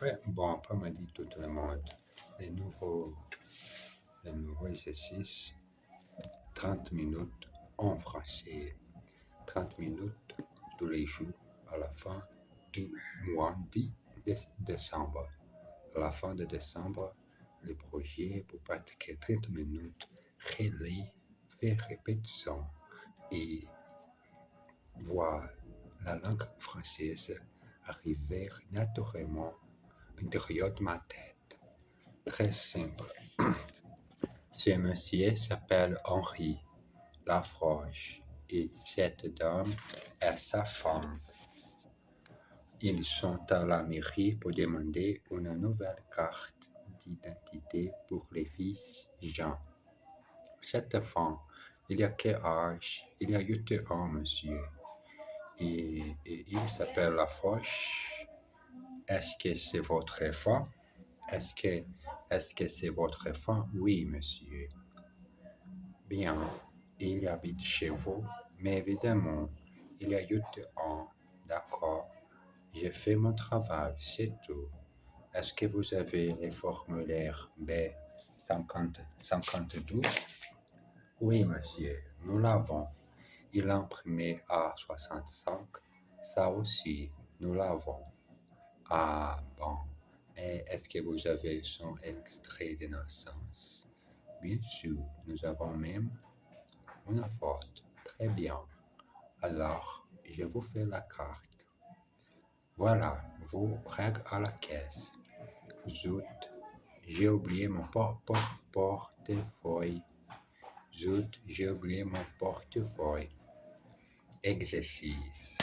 Ouais, bon, pas m'a dit tout le monde. Les nouveaux, les nouveaux exercices, 30 minutes en français, 30 minutes tous les jours à la fin du mois de décembre. À la fin de décembre, le projet pour pratiquer 30 minutes, relire, faire répétition et voir la langue française arriver naturellement à l'intérieur de ma tête. Très simple. Ce monsieur s'appelle Henri Lafroche et cette dame est sa femme. Ils sont à la mairie pour demander une nouvelle carte d'identité pour les fils Jean. Cette femme, il y a quel âge? Il y a 8 ans, monsieur. Et il s'appelle Lafroche. Est-ce que c'est votre femme? Est-ce que c'est votre femme? Oui, monsieur. Bien, il habite chez vous, mais évidemment, il y a 8 ans. D'accord. J'ai fait mon travail, c'est tout. Est-ce que vous avez les formulaires B52? Oui, monsieur, nous l'avons. Il a imprimé à 65. Ça aussi, nous l'avons. Ah, bon. Mais est-ce que vous avez son extrait de naissance? Bien sûr, nous avons même une photo. Très bien. Alors, je vous fais la carte. Voilà, vous règle à la caisse. Zut, j'ai oublié mon portefeuille. Zut, j'ai oublié mon portefeuille. Exercice.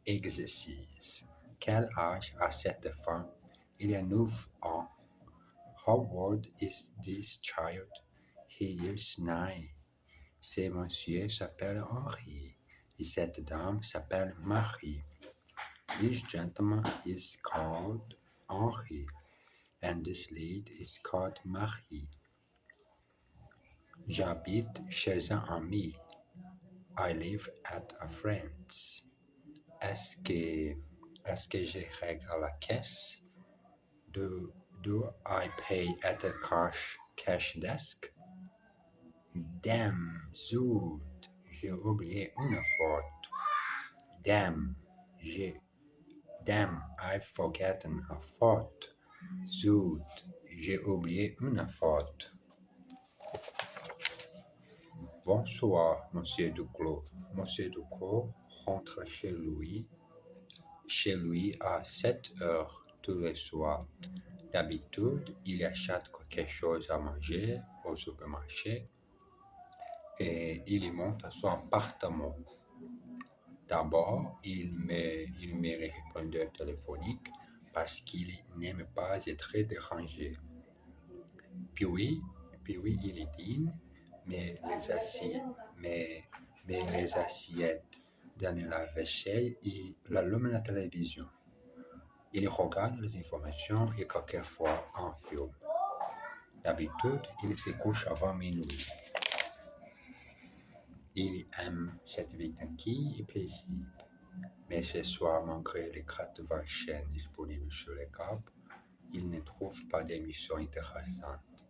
Exercice. Quel âge a cette femme? Il y a 9 ans. How old is this child? He is 9. Ce monsieur s'appelle Henri et cette dame s'appelle Marie. This gentleman is called Henri and this lady is called Marie. J'habite chez un ami. I live at a friend's. Est-ce que je règle à la caisse? Do I pay at a cash desk? Damn, zut, j'ai oublié une faute. Damn, I've forgotten a faute. Zut, j'ai oublié une faute. Bonsoir, Monsieur Duclos. Monsieur Duclos rentre chez lui à 7 heures tous les soirs. D'habitude, il achète quelque chose à manger au supermarché et il y monte à son appartement. D'abord, il met les répondeurs téléphoniques parce qu'il n'aime pas être dérangé. Puis il dîne, mais les assiettes dans la vaisselle et il allume la télévision. Il regarde les informations et quelquefois un film. D'habitude, il se couche avant minuit. Il aime cette vie tranquille et paisible. Mais ce soir, malgré les 80 chaînes disponibles sur le câble, il ne trouve pas d'émission intéressante.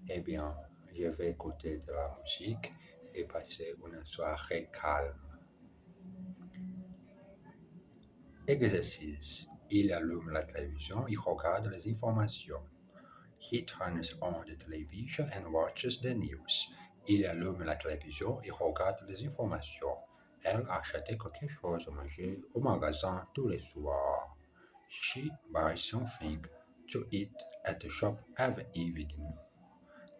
Eh bien, je vais écouter de la musique et passer une soirée calme. Exercice. Il allume la télévision et regarde les informations. He turns on the television and watches the news. Il allume la télévision et regarde les informations. Elle achète quelque chose à manger au magasin tous les soirs. She buys something to eat at the shop every evening.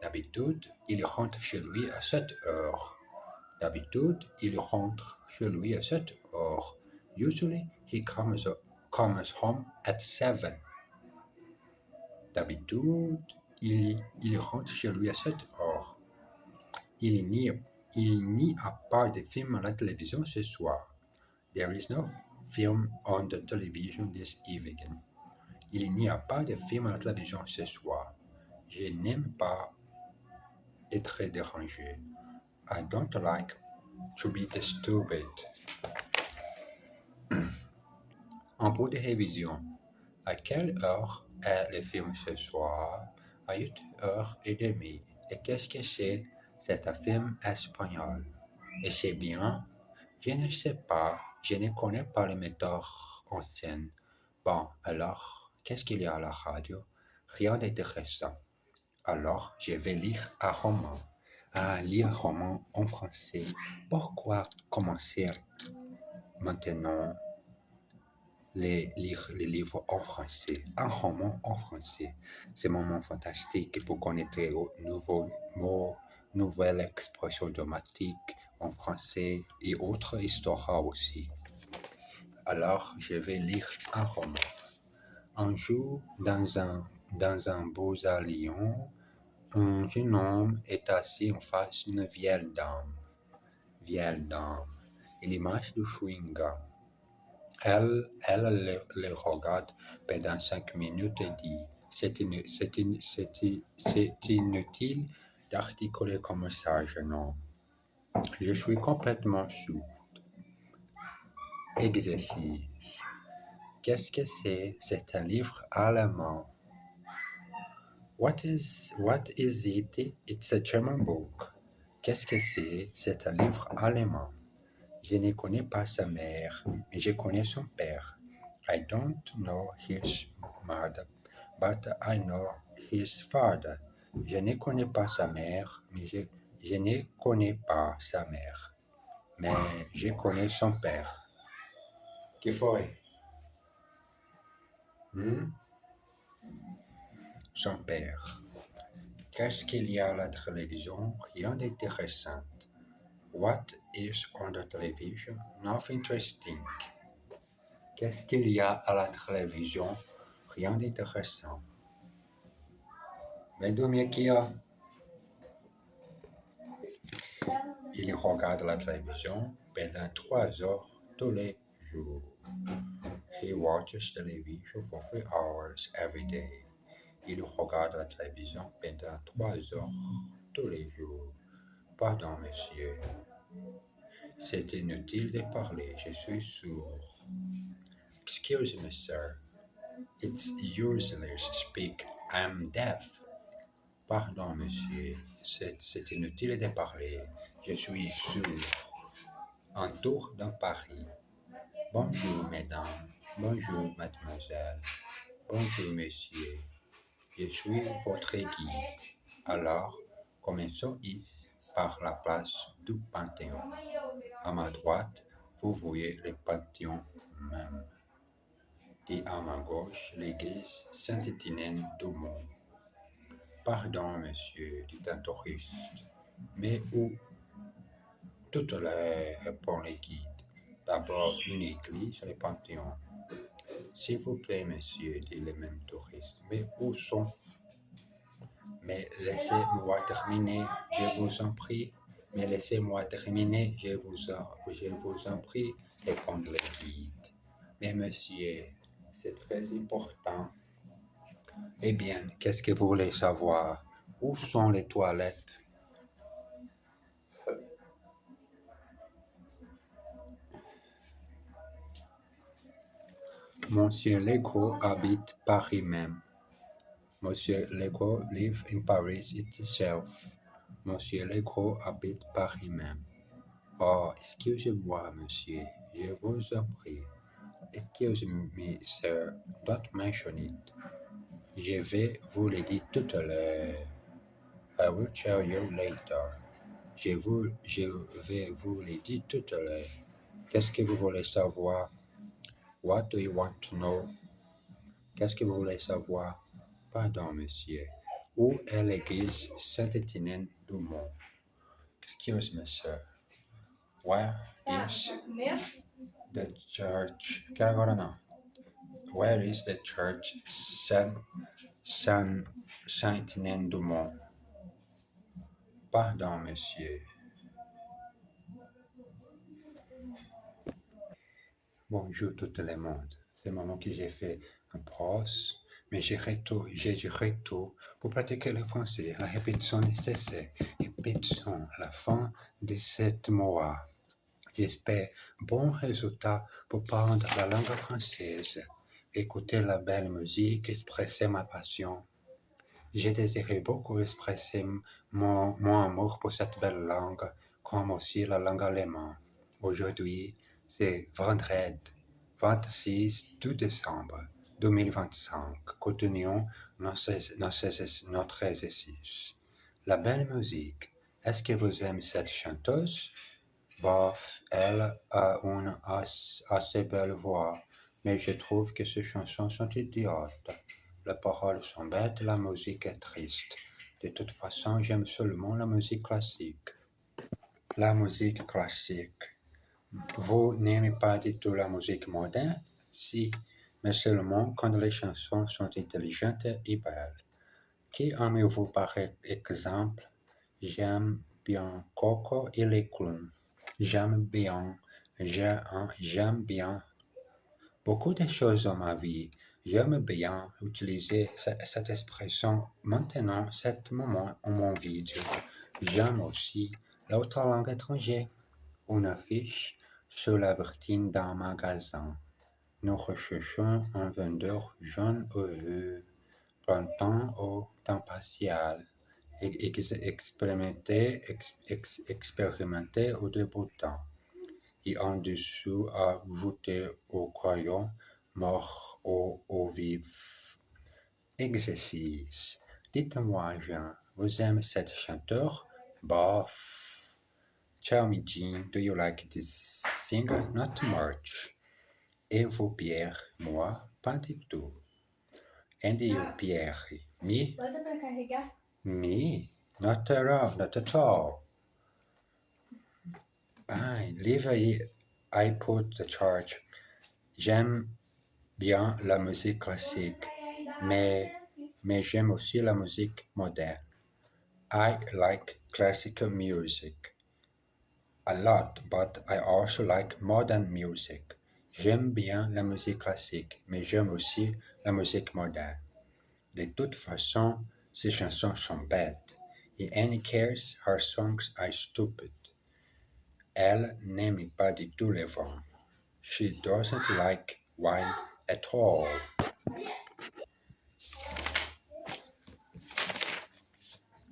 D'habitude, il rentre chez lui à 7 heures. Usually, he comes home at 7. D'habitude, il rentre chez lui à 7 heures. Il n'y a pas de film à la télévision ce soir. There is no film on the television this evening. Il n'y a pas de film à la télévision ce soir. Je n'aime pas être dérangé. I don't like to be disturbed. En pour de révision. À quelle heure est le film ce soir? À 8h30. Et qu'est-ce que c'est? C'est un film espagnol. Et c'est bien? Je ne sais pas. Je ne connais pas le metteur en scène. Bon, alors, qu'est-ce qu'il y a à la radio? Rien d'intéressant. Alors, je vais lire un roman. Lire un roman en français. Pourquoi commencer maintenant lire les livres en français? Un roman en français. C'est un moment fantastique pour connaître de nouveaux mots, nouvelles expressions dramatiques en français et autres histoires aussi. Alors, je vais lire un roman. Un jour, dans un beau Lyon, un jeune homme est assis en face d'une vieille dame. Vieille dame. Il mange du chewing-gum. Elle le regarde pendant 5 minutes et dit, c'est inutile d'articuler comme ça, jeune homme. Je suis complètement sourd. Exercice. Qu'est-ce que c'est? C'est un livre allemand. What is it? It's a German book. Qu'est-ce que c'est? C'est un livre allemand. Je ne connais pas sa mère, mais je connais son père. I don't know his mother, but I know his father. Je ne connais pas sa mère, mais je ne connais pas sa mère. Mais je connais son père. Que foi? Son père. Qu'est-ce qu'il y a à la télévision? Rien d'intéressant. What is on the television? Nothing interesting. Qu'est-ce qu'il y a à la télévision? Rien d'intéressant. Mais d'où qu'il y a? Il regarde la télévision pendant 3 heures tous les jours. He watches television for 3 hours every day. Il regarde la télévision pendant 3 heures tous les jours. Pardon, monsieur. C'est inutile de parler, je suis sourd. Excuse me, sir. It's useless to speak. I'm deaf. Pardon, monsieur. C'est inutile de parler, je suis sourd. Un tour dans Paris. Bonjour, mesdames. Bonjour, mademoiselle. Bonjour, monsieur. Je suis votre guide. Alors, commençons ici par la place du Panthéon. À ma droite, vous voyez le Panthéon même. Et à ma gauche, l'église Saint-Étienne du Mont. Pardon, monsieur, dit un touriste, mais où? Toutes les, répond le guide. D'abord une église, le Panthéon. S'il vous plaît, monsieur, dit le même touriste, mais où sont? Mais laissez-moi terminer, je vous en prie. Mais laissez-moi terminer, je vous en prie, répond le guide. Mais monsieur, c'est très important. Eh bien, qu'est-ce que vous voulez savoir? Où sont les toilettes? Monsieur Legault habite Paris même. Monsieur Legault live in Paris itself. Monsieur Legault habite Paris même. Oh, excusez-moi, monsieur, je vous en prie. Excuse me, sir, don't mention it. Je vais vous le dire tout à l'heure. I will tell you later. Je vais vous le dire tout à l'heure. Qu'est-ce que vous voulez savoir? What do you want to know? Qu'est-ce que vous voulez savoir? Pardon, monsieur. Où est l'église Saint-Étienne du Mont? Excuse me, sir. Where is the church? Que agora não. Where is the church Saint-Étienne du Mont? Pardon, monsieur. Bonjour tout le monde. C'est le moment que j'ai fait un pause, mais j'ai dirai tout pour pratiquer le français. La répétition nécessaire. Répétition, la fin de 7 mois. J'espère bon résultat pour prendre la langue française. écouter la belle musique, exprimer ma passion. J'ai désiré beaucoup exprimer mon amour pour cette belle langue, comme aussi la langue allemande. Aujourd'hui, c'est vendredi 26 décembre 2025. Continuons notre exercice. La belle musique. Est-ce que vous aimez cette chanteuse? Bof, elle a une assez belle voix, mais je trouve que ces chansons sont idiotes. Les paroles sont bêtes, la musique est triste. De toute façon, j'aime seulement la musique classique. La musique classique. Vous n'aimez pas du tout la musique moderne? Si, mais seulement quand les chansons sont intelligentes et belles. Qui aimez-vous par exemple? J'aime bien Coco et les clowns. J'aime bien beaucoup de choses dans ma vie. J'aime bien utiliser cette expression maintenant, cet moment en mon vidéo. J'aime aussi l'autre langue étrangère. Une affiche sur la vitrine d'un magasin. Nous recherchons un vendeur jeune heureux, printemps au temps partiel, expérimenter au débutant. Et en dessous, ajouter au croyant, mort au vif. Exercice. Dites-moi, Jean, vous aimez cette chanteur? Bof. Tell me, Jean, do you like this singer? Not much. Et vous, Pierre? Moi, pas du tout. And you, Pierre? Me? Bota pra carregar. Me? Not at all. Leave I put the charge. J'aime bien la musique classique, mais j'aime aussi la musique moderne. I like classical music a lot, but I also like modern music. J'aime bien la musique classique, mais j'aime aussi la musique moderne. De toute façon, ces chansons sont bêtes. In any case, her songs are stupid. Elle n'aime pas du tout le vin. She doesn't like wine at all.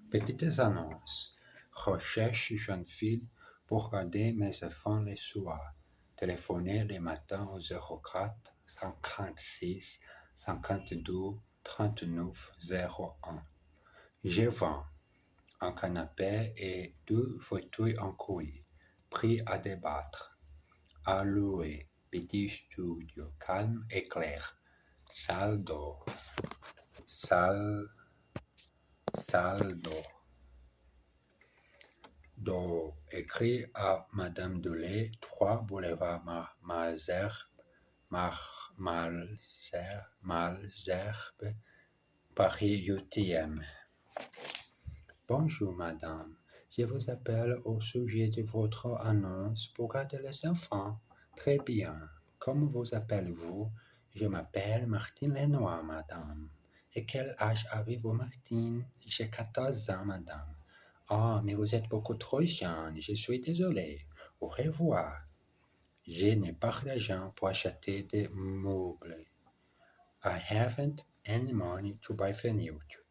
Petites annonces. Recherche jeune fille pour garder mes enfants les soirs. Téléphonez le matin au 04 56 52 39 01. Je vends un canapé et 2 fauteuils en cuir, prix à débattre. À louer, petit studio calme et clair. Salle d'or. Salle d'or. Écrit à Madame Delay, 3 boulevard Malzerbe, Paris 8e. Bonjour madame, je vous appelle au sujet de votre annonce pour garder les enfants. Très bien. Comment vous appelez-vous? Je m'appelle Martine Lenoir, madame. Et quel âge avez-vous, Martine? J'ai 14 ans, madame. Ah, mais vous êtes beaucoup trop jeune, je suis désolé. Au revoir. Je n'ai pas d'argent pour acheter des meubles. I haven't any money to buy furniture.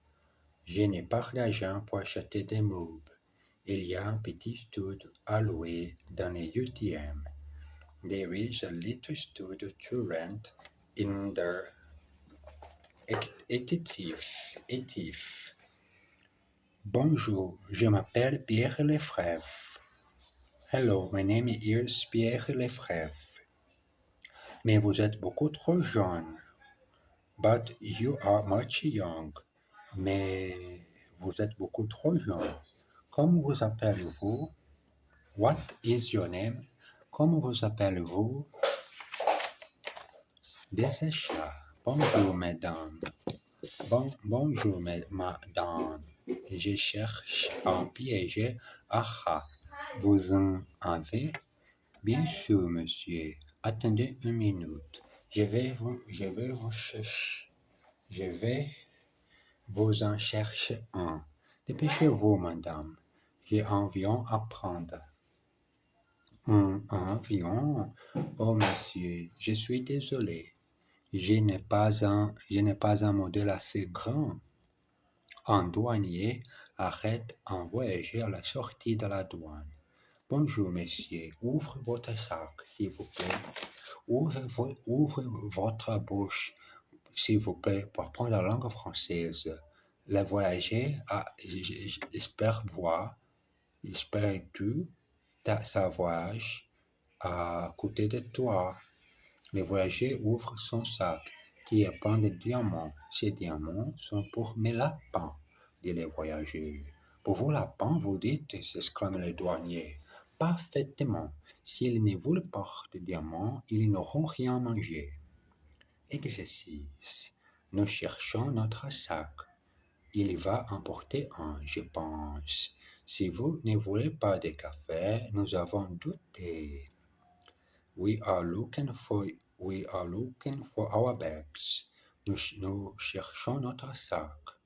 Je n'ai pas d'argent pour acheter des meubles. Il y a un petit studio à louer dans le 8e. There is a little studio to rent in the 80th. Bonjour, je m'appelle Pierre Lefrève. Hello, my name is Pierre Lefrève. Mais vous êtes beaucoup trop jeune. But you are much young. Mais vous êtes beaucoup trop jeune. Comment vous appelez-vous? What is your name? Comment vous appelez-vous? Dessécha. Bonjour, mesdames. Bonjour, madame. Je cherche un piège. Ah, vous en avez? Bien sûr, monsieur. Attendez une minute. Je vais vous en chercher un. Dépêchez-vous, madame. J'ai un avion à prendre. Un avion? Oh, monsieur, je suis désolé. je n'ai pas un modèle assez grand. Un douanier arrête un voyageur à la sortie de la douane. Bonjour, monsieur. Ouvre votre sac, s'il vous plaît. Ouvre votre bouche, s'il vous plaît, pour prendre la langue française. Le voyageur espère voir, espère-tu sa voyage à côté de toi. Le voyageur ouvre son sac, qui est plein de diamants. Ces diamants sont pour mes lapins, dit le voyageur. Pour vos lapins, vous dites, s'exclame le douanier. Parfaitement. S'ils ne voulaient pas de diamants, ils n'auront rien mangé. Exercice. Nous cherchons notre sac. Il va emporter un, je pense. Si vous ne voulez pas de café, nous avons du thé. We are looking for our bags. Nous cherchons notre sac.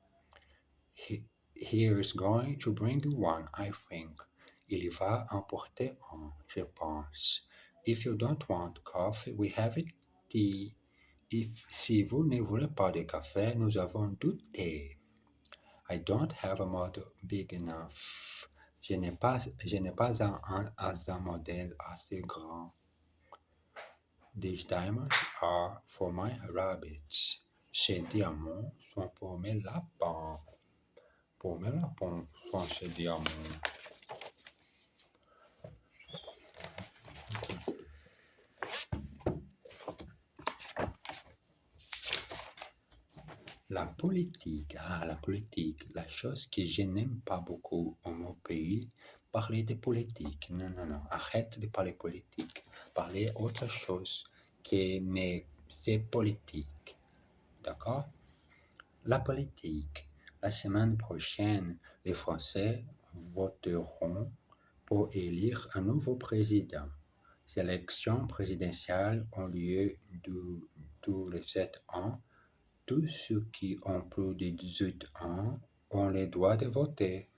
He is going to bring you one, I think. Il va emporter un, je pense. If you don't want coffee, we have tea. Si vous ne voulez pas de café, nous avons du thé. I don't have a model big enough. Je n'ai pas un modèle assez grand. These diamonds are for my rabbits. Ces diamants sont pour mes lapins. Pour mes lapins sont ces diamants. La politique, la chose que je n'aime pas beaucoup en mon pays, parler de politique. Non, arrête de parler politique. Parler autre chose mais c'est politique. D'accord? La politique. La semaine prochaine, les Français voteront pour élire un nouveau président. Ces élections présidentielles ont lieu tous les 7 ans. Tous ceux qui ont plus de 18 ans ont le droit de voter.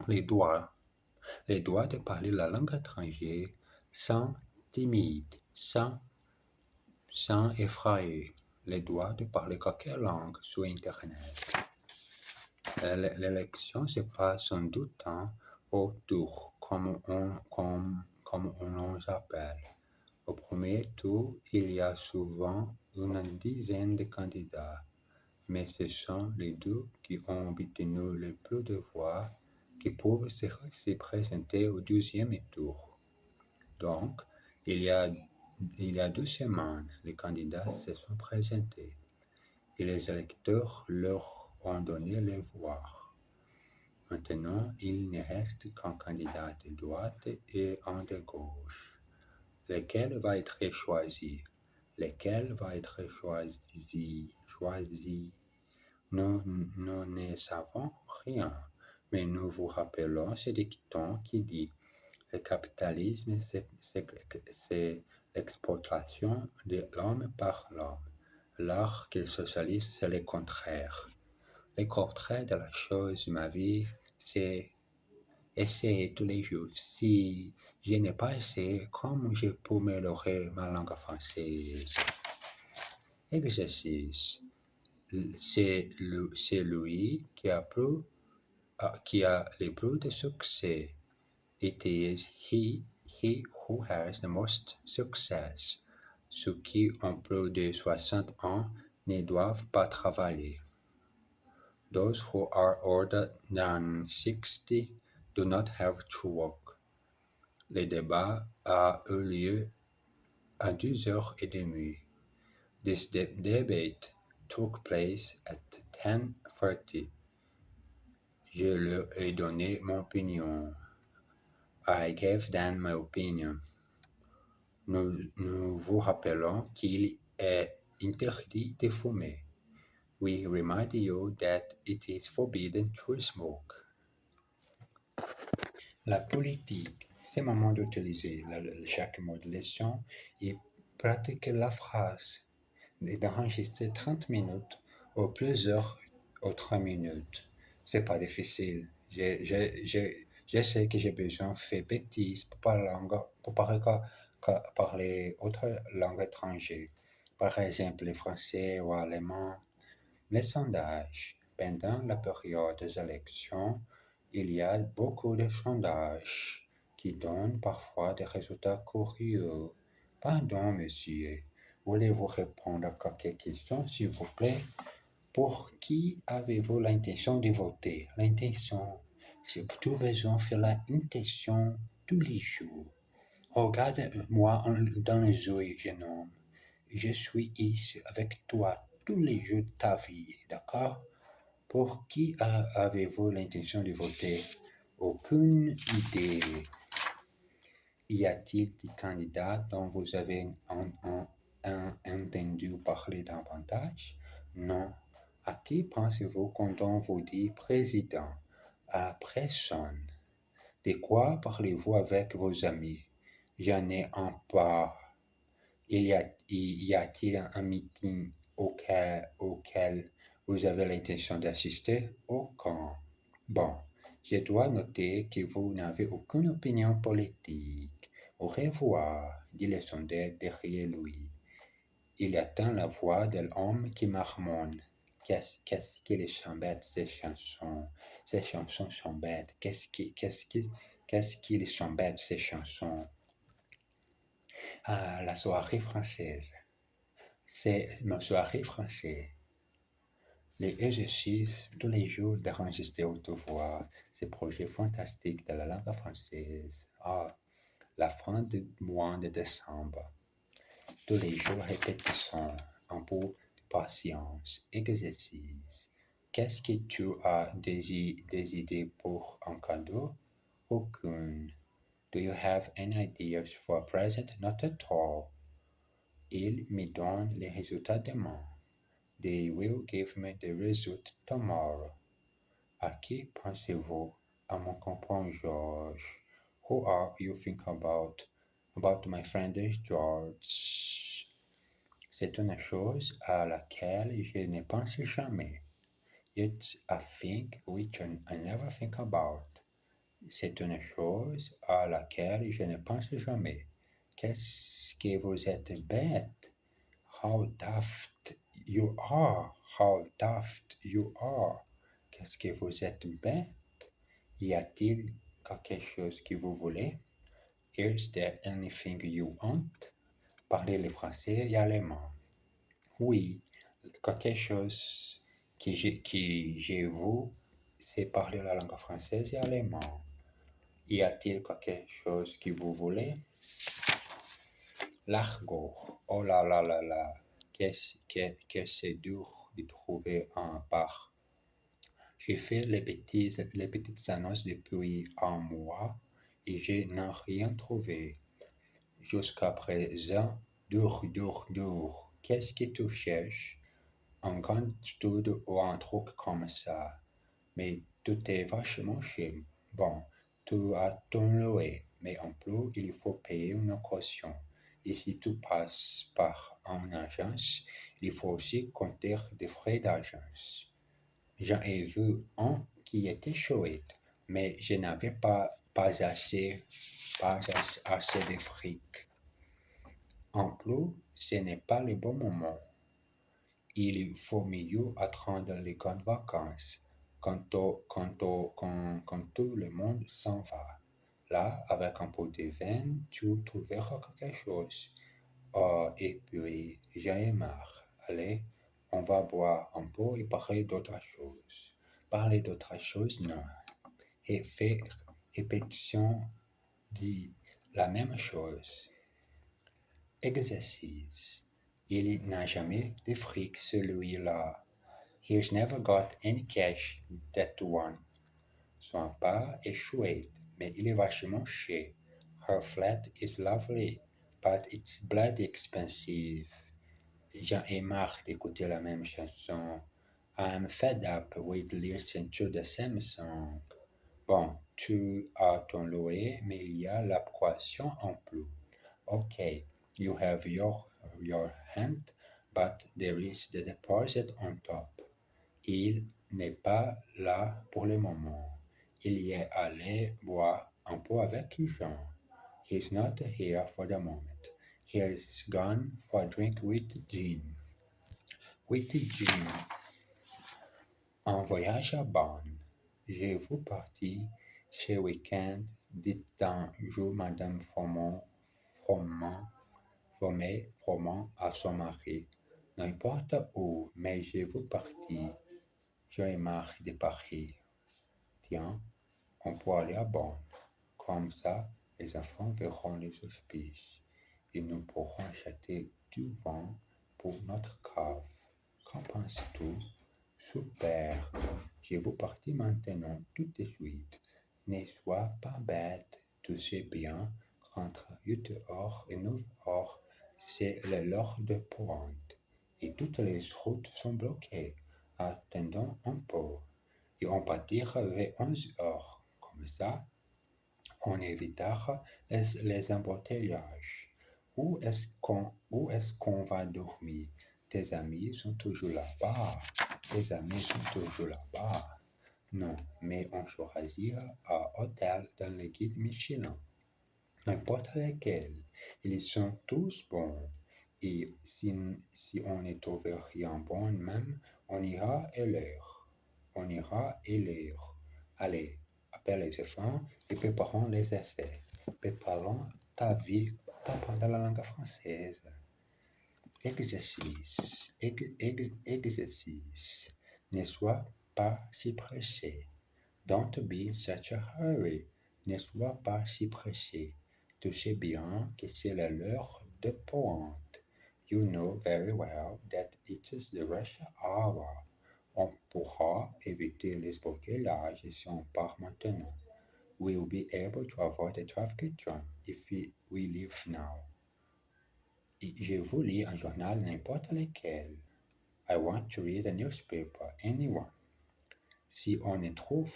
Les droits de parler la langue étrangère sans timide, sans effrayer. Les droits de parler quelque langue sur Internet. L'élection se passe en deux temps au tour, comme on les appelle. Au premier tour, il y a souvent une dizaine de candidats, mais ce sont les deux qui ont obtenu le plus de voix qui peuvent se présenter au deuxième tour. Donc, il y a 2 semaines, les candidats se sont présentés et les électeurs leur ont donné les voix. Maintenant, il ne reste qu'un candidat de droite et un de gauche. Lequel va être choisi? Nous ne savons rien, mais nous vous rappelons ce dicton qui dit « Le capitalisme, c'est l'exploitation de l'homme par l'homme, alors que le socialisme, c'est le contraire. » Le contraire de la chose, ma vie, c'est essayer tous les jours. Si je n'ai pas essayé, comment je peux améliorer ma langue française? Exercice. C'est lui qui a le plus de succès. It is he who has the most success. Ceux qui ont plus de 60 ans ne doivent pas travailler. Those who are older than 60 do not have to work. Le débat a eu lieu à 2h30. This debate took place at 10:30. Je leur ai donné mon opinion. I gave them my opinion. Nous vous rappelons qu'il est interdit de fumer. We remind you that it is forbidden to smoke. La politique, c'est le moment d'utiliser chaque mot de leçon et pratiquer la phrase, d'enregistrer 30 minutes ou plusieurs ou 3 minutes. C'est pas difficile. Je sais que j'ai besoin de faire bêtises pour parler autre langue étrangère. par exemple les Français ou Allemands. Les sondages. Pendant la période des élections, il y a beaucoup de sondages qui donnent parfois des résultats curieux. Pardon, monsieur. Voulez-vous répondre à quelques questions, s'il vous plaît? Pour qui avez-vous l'intention de voter? L'intention, c'est tout besoin de faire l'intention tous les jours. Regarde-moi dans les yeux, jeune homme. Je suis ici avec toi tous les jours de ta vie, d'accord? Pour qui avez-vous l'intention de voter? Aucune idée. Y a-t-il des candidats dont vous avez entendu parler davantage? Non. À qui pensez-vous quand on vous dit président? À personne. De quoi parlez-vous avec vos amis? J'en ai un pas. Y a-t-il un meeting auquel vous avez l'intention d'assister? Aucun. Bon, je dois noter que vous n'avez aucune opinion politique. Au revoir, dit le sondeur derrière lui. Il attend la voix de l'homme qui marmonne. Qu'est-ce qui les embête, ces chansons? Ces chansons sont bêtes. Qu'est-ce qui les embête, ces chansons? Ah, la soirée française. C'est ma soirée française. Les exercices tous les jours d'enregistrer autovoix, ces projets fantastiques de la langue française. Ah, la fin du mois de décembre. Tous les jours, répétition, un peu de patience, exercice. Qu'est-ce que tu as des idées pour un cadeau? Aucune. Do you have any ideas for a present? Not at all. Ils me donnent les résultats demain. They will give me the result tomorrow. À qui pensez-vous? À mon compagnon George. Who are you thinking about? About my friend George. C'est une chose à laquelle je ne pense jamais. It's a thing which I never think about. C'est une chose à laquelle je ne pense jamais. Qu'est-ce que vous êtes bête? How daft you are! How daft you are! Qu'est-ce que vous êtes bête? Y a-t-il quelque chose que vous voulez? Is there anything you want? Parlez le français et l'allemand. Oui, quelque chose que j'ai vu, c'est parler la langue française et l'allemand. Y a-t-il quelque chose que vous voulez? L'argot. Oh là là là là. Que c'est dur de trouver un bar. J'ai fait les petites annonces depuis un mois et je n'ai rien trouvé. Jusqu'à présent, dur. Qu'est-ce que tu cherches? Un grand studio ou un truc comme ça. Mais tout est vachement cher. Bon, tu as ton loyer, mais en plus, il faut payer une caution. Et si tu passes par une agence, il faut aussi compter des frais d'agence. J'en ai vu un qui était chouette, mais je n'avais pas assez de fric. En plus, ce n'est pas le bon moment. Il faut mieux attendre les grandes vacances, quand tout le monde s'en va. Là, avec un peu de vin, tu trouveras quelque chose. Oh, et puis, j'en ai marre. Allez, on va boire un peu et parler d'autre chose. Parler d'autre chose, non. Et faire répétition de la même chose. Exercice. Il n'a jamais de fric, celui-là. He's never got any cash, that one. Son pas est chouette, mais il est vachement cher. Her flat is lovely, but it's bloody expensive. J'en ai marre d'écouter la même chanson. I'm fed up with listening to the same song. Bon, tu as ton loyer, mais il y a la caution en plus. Okay, you have your rent, but there is the deposit on top. Il n'est pas là pour le moment. Il y est allé boire un peu avec Jean. He's not here for the moment. Here's gone for a drink with Jean. With Jean, en voyage à Bonn. Je vous parti ce week-end, dit un jour Madame Froment à son mari. N'importe où, mais je vous parti. J'en ai marre de Paris. Tiens, on peut aller à Bonn. Comme ça, les enfants verront les hospices et nous pourrons acheter du vin pour notre cave. Qu'en penses-tu? Super! Je vous partis maintenant tout de suite. Ne sois pas bête, tu sais bien qu'entre 8h et 9h, c'est l'heure de pointe et toutes les routes sont bloquées. Attendons un peu et on partira vers 11h. Comme ça, on évitera les embouteillages. Où est-ce qu'on va dormir? Tes amis sont toujours là-bas. Tes amis sont toujours là-bas. Non, mais on choisira un hôtel dans le guide Michelin. N'importe lequel. Ils sont tous bons. Et si on ne trouve rien bon même, on ira ailleurs. On ira ailleurs. Allez, appelle les enfants et préparons les effets. Préparons ta vie, t'apprendre la langue française. Exercice. Ne sois pas si pressé. Don't be in such a hurry. Ne sois pas si pressé. Tu sais bien que c'est l'heure de pointe. You know very well that it is the rush hour. On pourra éviter les embouteillages si on part maintenant. We'll be able to avoid the traffic jam if we leave now. Et je vous lis un journal n'importe lequel. I want to read a newspaper, anyone. Si on ne trouve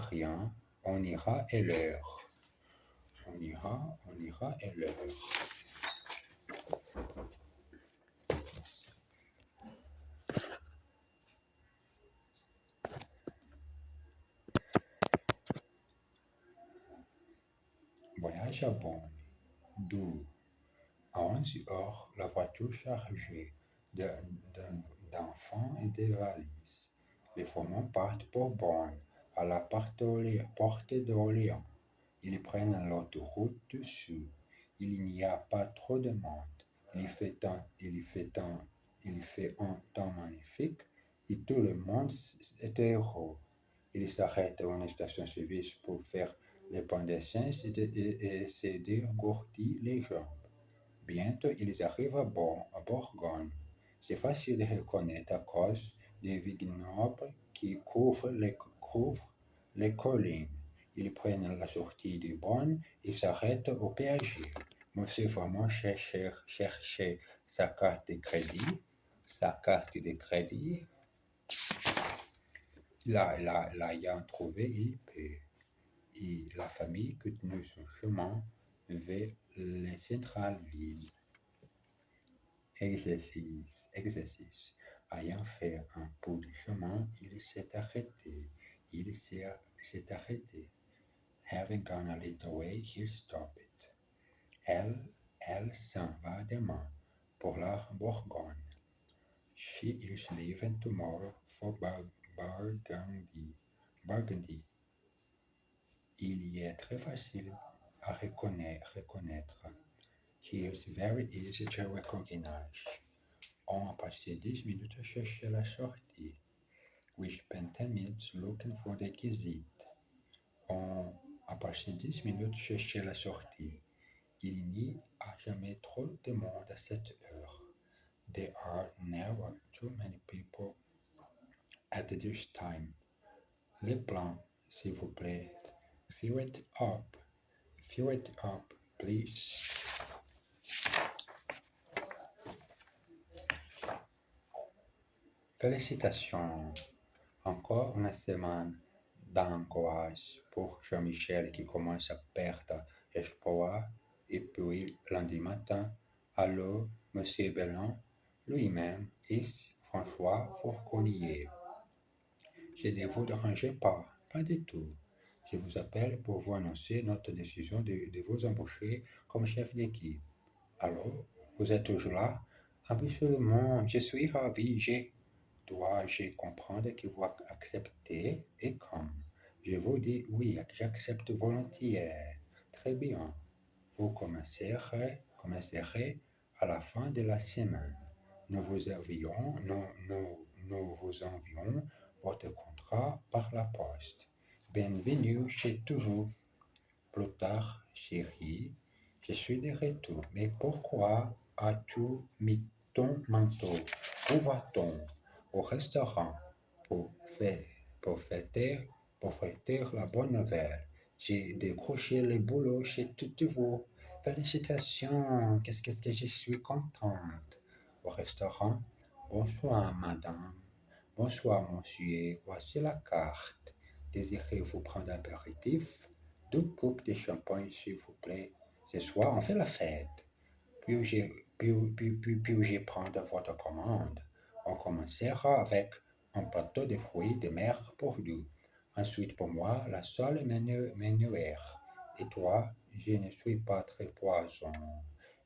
rien, on ira ailleurs. On ira ailleurs. Voyage à Bonn. D'où? À 11h, la voiture chargée d'enfants et de valises. Les Froment partent pour Bonn, à la porte d'Orléans. Ils prennent l'autoroute du Sud. Il n'y a pas trop de monde. Il fait un temps magnifique et tout le monde est heureux. Ils s'arrêtent à une station-service pour faire le pain d'essence et se dégourdir les jambes. Bientôt, ils arrivent à Bourgogne. C'est facile de reconnaître à cause des vignobles qui couvrent les collines. Ils prennent la sortie de Bonn et s'arrêtent au péage. Monsieur Froment cherchait sa carte de crédit. L'ayant trouvée, il paie. Et la famille continue son chemin vers les centrales villes. Exercice. Ayant fait un bout de chemin, il s'est arrêté. Having gone a little way, he stopped. Elle s'en va demain pour la Bourgogne. She is leaving tomorrow for Burgundy. Il y est très facile à reconnaître. He is very easy to recognize. On a passé 10 minutes à chercher la sortie. We spent 10 minutes looking for the exit. On a passé 10 minutes à chercher la sortie. Il n'y a jamais trop de monde à cette heure. There are never too many people at this time. Le plan, s'il vous plaît. Fill it up, please. Félicitations. Encore une semaine d'angoisse pour Jean-Michel qui commence à perdre espoir. Et puis, lundi matin, alors, M. Bellon lui-même et François Fourconnier. Je ne vous dérangeais pas du tout. Je vous appelle pour vous annoncer notre décision de vous embaucher comme chef d'équipe. Alors, vous êtes toujours là? Absolument, je suis ravi. Dois-je comprendre que vous acceptez et quand? Je vous dis oui, j'accepte volontiers. Très bien. Vous commencerez à la fin de la semaine. Nous vous envions votre contrat par la poste. Bienvenue chez vous. Plus tard, chérie, je suis de retour. Mais pourquoi as-tu mis ton manteau? Où va-t-on? Au restaurant pour, fê- pour fêter, pour fêter la bonne nouvelle. J'ai décroché le boulot chez vous. Félicitations, qu'est-ce que je suis contente. Au restaurant, bonsoir madame, bonsoir monsieur, voici la carte. Désirez-vous prendre un apéritif? 2 coupes de champagne s'il vous plaît. Ce soir, on fait la fête. Puis-je prendre votre commande? On commencera avec un plateau de fruits de mer pour deux. Ensuite, pour moi, la seule menuire. Et toi, je ne suis pas très poisson.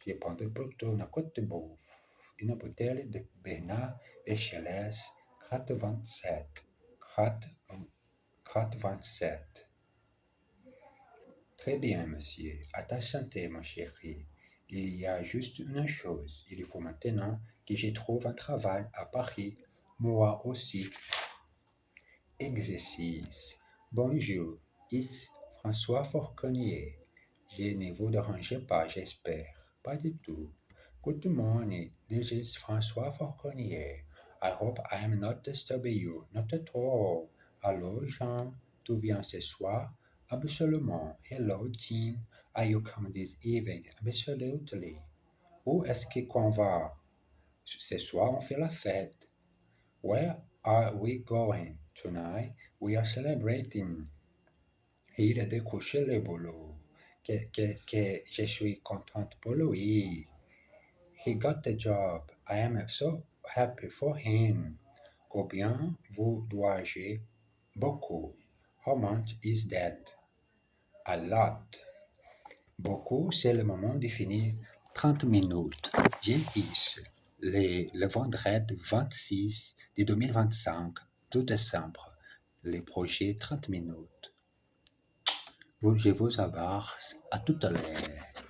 Je prendrai plutôt une côte de bœuf, une bouteille de Bernard Béchelès, 4,27. 4,27. Très bien, monsieur. À ta santé, ma chérie. Il y a juste une chose. Il faut maintenant que je trouve un travail à Paris. Moi aussi. Exercice. Bonjour, ici François Forconnier. Je ne vous dérange pas, j'espère. Pas du tout. Good morning, this is François Forconnier. I hope I am not disturbing you. Not at all. Allô, Jean, tu viens ce soir? Absolument. Hello, Jean. Are you coming this evening? Absolutely. Où est-ce qu'on va? Ce soir, on fait la fête. Where are we going? Tonight, we are celebrating. Il a décroché le boulot. Que je suis contente pour lui. He got the job. I am so happy for him. Combien vous dois-je? Beaucoup. How much is that? A lot. Beaucoup, c'est le moment de finir 30 minutes. J'ai le vendredi 26 de 2025 de décembre. Le projet 30 minutes. Je vous embrasse à tout à l'heure.